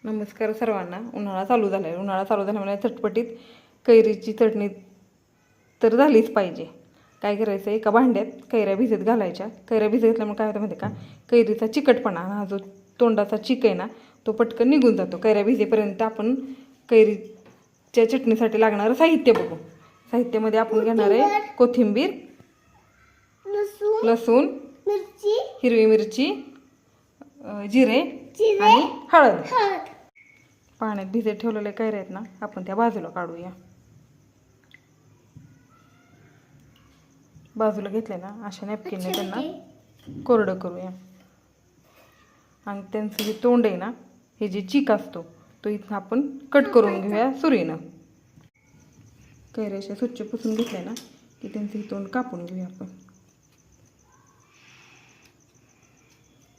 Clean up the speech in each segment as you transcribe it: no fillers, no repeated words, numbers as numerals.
नमस्कार सर्वांना. उन्हाळा चालू झाला आहे. उन्हाळा चालू झाल्यामुळे चटपटीत कैरीची चटणी तर झालीच पाहिजे. काय करायचं, एका भांड्यात कैऱ्या भिजत घालायच्या. कैऱ्या भिजत घातल्यामुळे काय होतं माहिती का, कैरीचा चिकटपणा, हा जो तोंडाचा चिक आहे ना, तो पटकन निघून जातो. कैऱ्या भिजेपर्यंत आपण कैरीच्या चटणीसाठी लागणारं साहित्य बघू. साहित्यामध्ये आपण घेणार आहे कोथिंबीर, लसूण, हिरवी मिरची, जिरे आणि हळद. पाण्यात भिजत ठेवलेले कैऱ्या आहेत ना, आपण त्या बाजूला काढूया. बाजूला घेतले ना, अशा नॅपकिनने त्यांना कोरडं करूया. आणि त्यांचं जे तोंड आहे ना, हे जे चीक असतो तो इथं आपण कट करून घेऊया सुरीनं. कैऱ्या अशा स्वच्छ पुसून घेतल्या ना की त्यांचं हे तोंड कापून घेऊया आपण.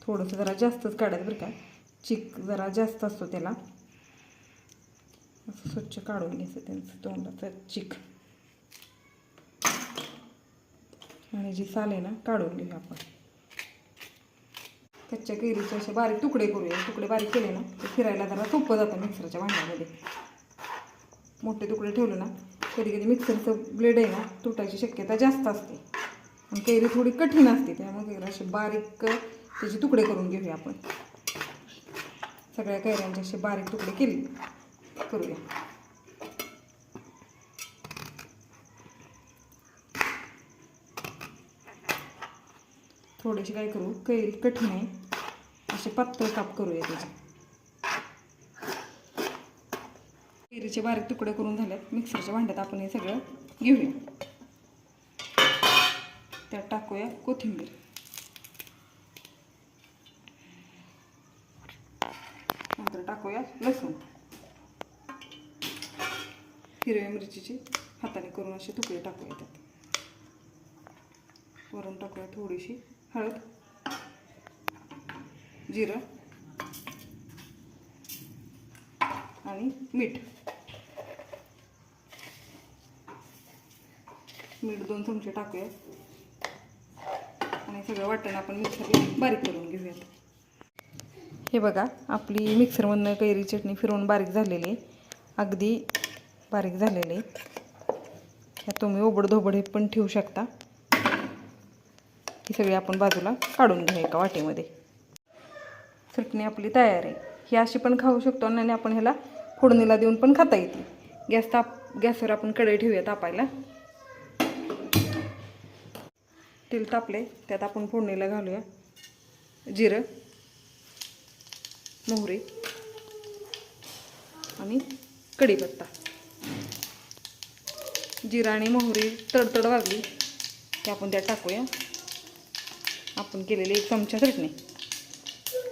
थोडंसं जरा जास्तच काढायचं बरं का, चिक जरा जास्त असतो त्याला. असं स्वच्छ काढून घ्यायचं त्यांचं तोंडाचं चिक. आणि जी साल आहे ना, काढून घेऊया आपण. कच्च्या कैरीचे असे बारीक तुकडे करूया. तुकडे बारीक केले ना ते फिरायला जरा सोपं जातं मिक्सरच्या भांड्यामध्ये. मोठे तुकडे ठेवले ना, कधी कधी मिक्सरचं ब्लेड आहे ना तुटायची शक्यता जास्त असते. आणि कैरी थोडी कठीण असते, त्यामुळे कैरी असे बारीक त्याचे तुकडे करून घेऊया आपण. सगळ्या कैऱ्यांचे असे बारीक तुकडे करूया. थोडेसे काय करू, कैरी कठीण आहे असे पातळ काप करूया त्याचे. कैरीचे बारीक तुकडे करून झाल्यात. मिक्सरच्या भांड्यात आपण हे सगळं घेऊया. त्यात टाकूया कोथिंबीर, नंतर टाकूया लसूण, हिरव्या मिरचीचे हाताने करून असे तुकडे टाकूया त्यात. वरून टाकूया थोडीशी हळद, जिरं आणि मीठ. मीठ 2 चमचे टाकूया. आणि सगळं वाटण आपण मिक्सरला बारीक करून घेऊयात. हे बघा, आपली मिक्सरमधनं कैरी चटणी फिरवून बारीक झालेली, अगदी बारीक झालेली. ह्या तुम्ही ओबडधोबड हे पण ठेवू शकता. ही सगळी आपण बाजूला काढून घेऊ एका वाटीमध्ये. चटणी आपली तयार आहे. ही अशी पण खाऊ शकतो आणि आपण ह्याला फोडणीला देऊन पण खाता येते. गॅसवर आपण कढई ठेवूया तापायला. तेल तापले, त्यात आपण फोडणीला घालूया जिरं, मोहरी आणि कढीपत्ता. जिरा आणि मोहरी तडतड वाजली की आपण त्यात टाकूया आपण केलेली 1 चमचा चटणी.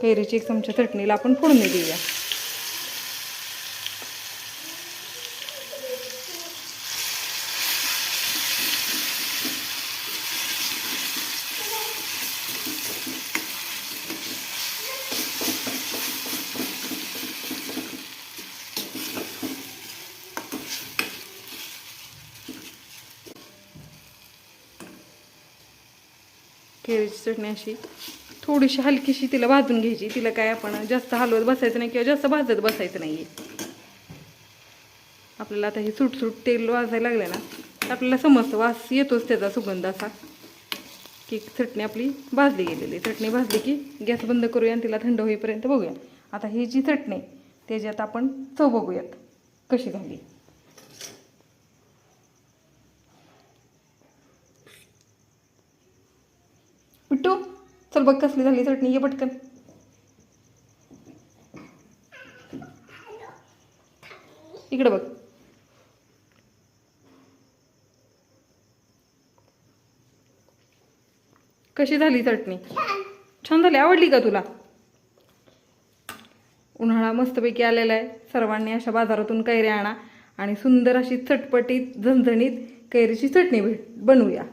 कैरीची 1 चमचा चटणीला आपण फोडणी देऊया. कैरीची चटणी अशी थोडीशी हलकीशी तिला भाजून घ्यायची. तिला काय आपण जास्त हलवत बसायचं नाही किंवा जास्त भाजत बसायचं नाही. आपल्याला आता हे सुटसुट तेल वाजायला लागलं ना तर आपल्याला समजतं, वास येतोच त्याचा सुगंध असा की चटणी आपली भाजली गेलेली. चटणी भाजली की गॅस बंद करूया आणि तिला थंड होईपर्यंत बघूया. आता ही जी चटणी त्याच्यात आपण चव बघूयात कशी झाली. पिट्टू, चल बघ कसली झाली चटणी, ये पटकन. इकडे बघ. कशी झाली चटणी? छान झाली. आवडली का तुला? उन्हाळा मस्तपैकी आलेला आहे. सर्वांनी अशा बाजारातून कैऱ्या आणा आणि सुंदर अशी चटपटीत झणझणीत कैरीची चटणी बनवूया.